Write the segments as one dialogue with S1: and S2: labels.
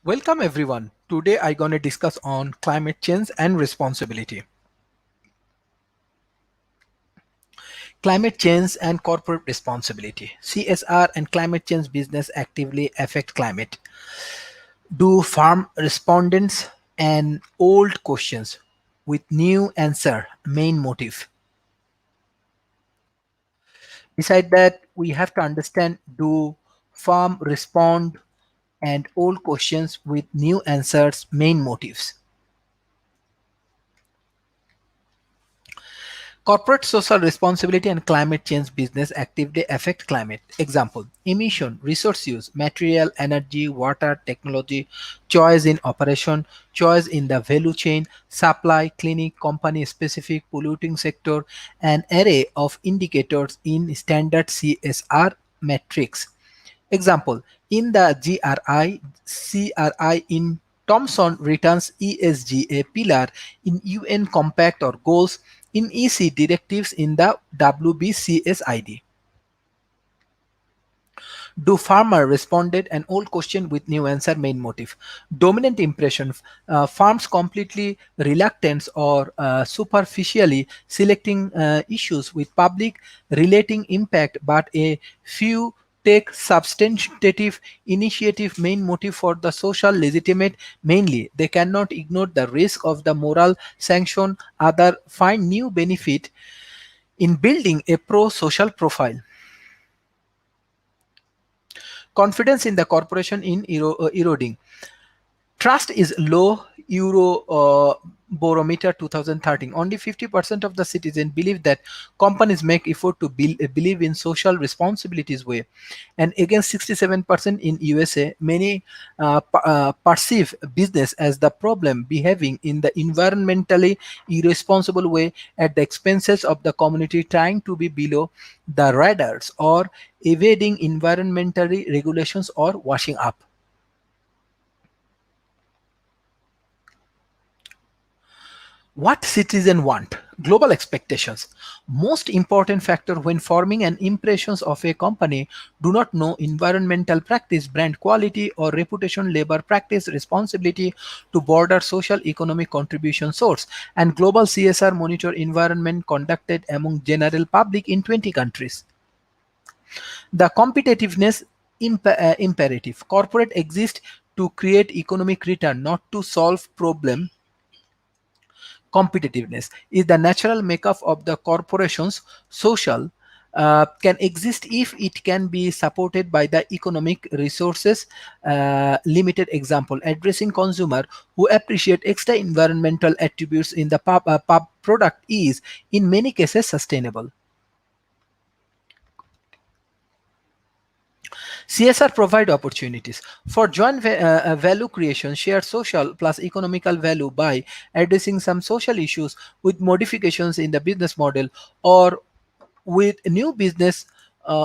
S1: Welcome everyone. Today I gonna discuss on climate change and responsibility. Climate change and corporate responsibility. CSR and climate change business actively affect climate. Do farm respondents and old questions with new answer main motive. Beside that, we have to understand do farm respond and old questions with new answers main motives. Corporate social responsibility and climate change business actively affect climate. Example, emission, resource use, material, energy, water, technology, choice in operation, choice in the value chain, supply, clinic, company specific, polluting sector, an array of indicators in standard CSR metrics. Example, in the CRI in Thomson returns ESG a pillar in UN compact or goals in EC directives in the WBCSID. Do farmer responded an old question with new answer main motive. Dominant impression, farms completely reluctance or superficially selecting issues with public relating impact, but a few take substantive initiative main motive for the social legitimate. Mainly they cannot ignore the risk of the moral sanction, other find new benefit in building a pro-social profile. Confidence in the corporation in eroding. Trust is low. Euro Barometer 2013. Only 50% of the citizens believe that companies make effort to believe in social responsibilities way, and against 67% in USA, many perceive business as the problem behaving in the environmentally irresponsible way at the expenses of the community, trying to be below the radars or evading environmental regulations or washing up. What citizens want? Global expectations. Most important factor when forming an impressions of a company. Do not know environmental practice, brand quality or reputation, labor practice, responsibility to border social economic contribution source, and global CSR monitor environment conducted among general public in 20 countries. The competitiveness imperative. Corporate exist to create economic return, not to solve problem. Competitiveness is the natural makeup of the corporation's social can exist if it can be supported by the economic resources. Limited example, addressing consumer who appreciate extra environmental attributes in the pub product is in many cases sustainable. CSR provide opportunities for joint value creation, share social plus economical value by addressing some social issues with modifications in the business model or with new business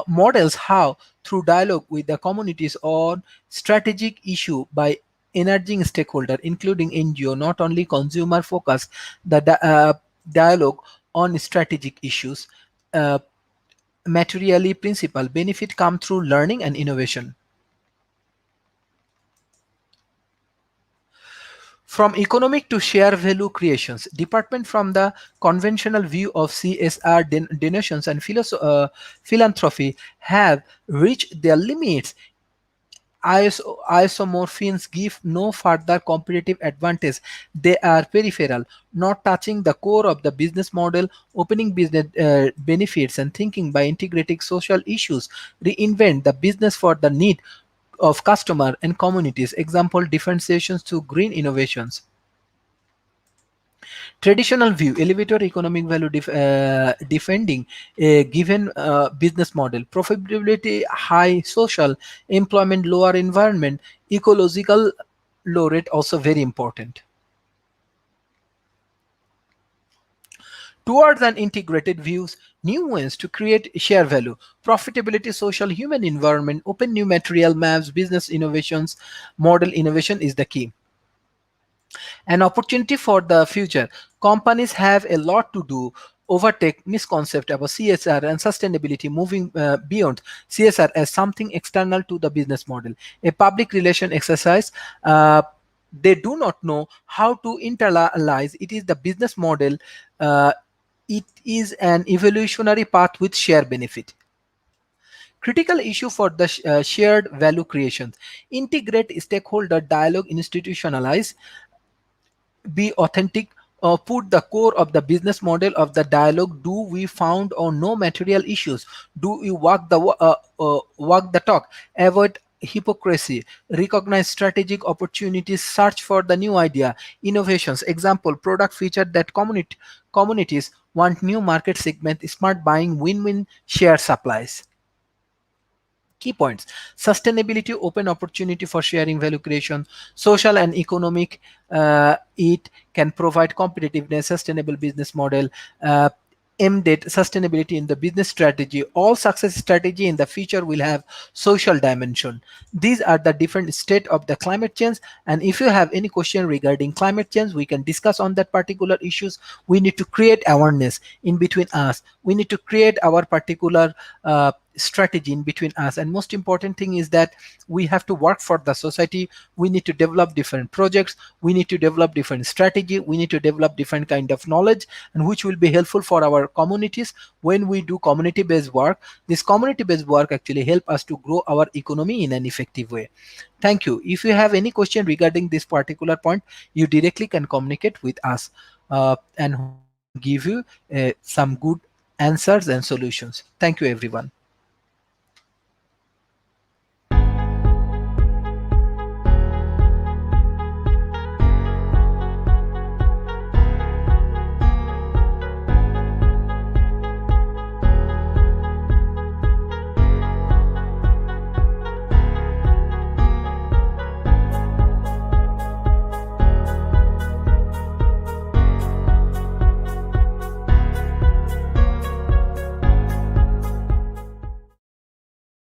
S1: models. How? Through dialogue with the communities on strategic issue by energizing stakeholder including NGO, not only consumer focus, the dialogue on strategic issues. uh, Materially principal benefit come through learning and innovation. From economic to share value creations, department from the conventional view of CSR donations and philanthropy have reached their limits. Isomorphines give no further competitive advantage. They are peripheral, not touching the core of the business model. Opening business benefits and thinking by integrating social issues, reinvent the business for the need of customer and communities. Example, differentiations to green innovations. Traditional view, elevator economic value defending a given business model, profitability high, social employment lower, environment ecological low rate also very important. Towards an integrated views, new ways to create share value, profitability, social, human, environment, open new material maps, business innovations, model innovation is the key. An opportunity for the future. Companies have a lot to do, overtake misconcept about CSR and sustainability, moving beyond CSR as something external to the business model, a public relation exercise. They do not know how to internalize it is the business model. uh, it is an evolutionary path with shared benefit. Critical issue for the shared value creation: integrate stakeholder dialogue, institutionalize, be authentic, put the core of the business model of the dialogue. Do we found on no material issues? Do we walk the talk? Avoid hypocrisy, recognize strategic opportunities, search for the new idea, innovations. Example: product feature that communities want, new market segment, smart buying, win-win, share supplies. Key points: sustainability, open opportunity for sharing value creation; social and economic, it can provide competitiveness, sustainable business model. Aimed at sustainability in the business strategy. All success strategy in the future will have social dimension. These are the different state of the climate change, and if you have any question regarding climate change, we can discuss on that particular issues. We need to create awareness in between us. We need to create our particular strategy in between us, and most important thing is that we have to work for the society. We need to develop different projects, we need to develop different strategy, we need to develop different kind of knowledge, and which will be helpful for our communities. When we do community based work, this community based work actually help us to grow our economy in an effective way. Thank you. If you have any question regarding this particular point, you directly can communicate with us, and we can give you some good answers and solutions. Thank you everyone.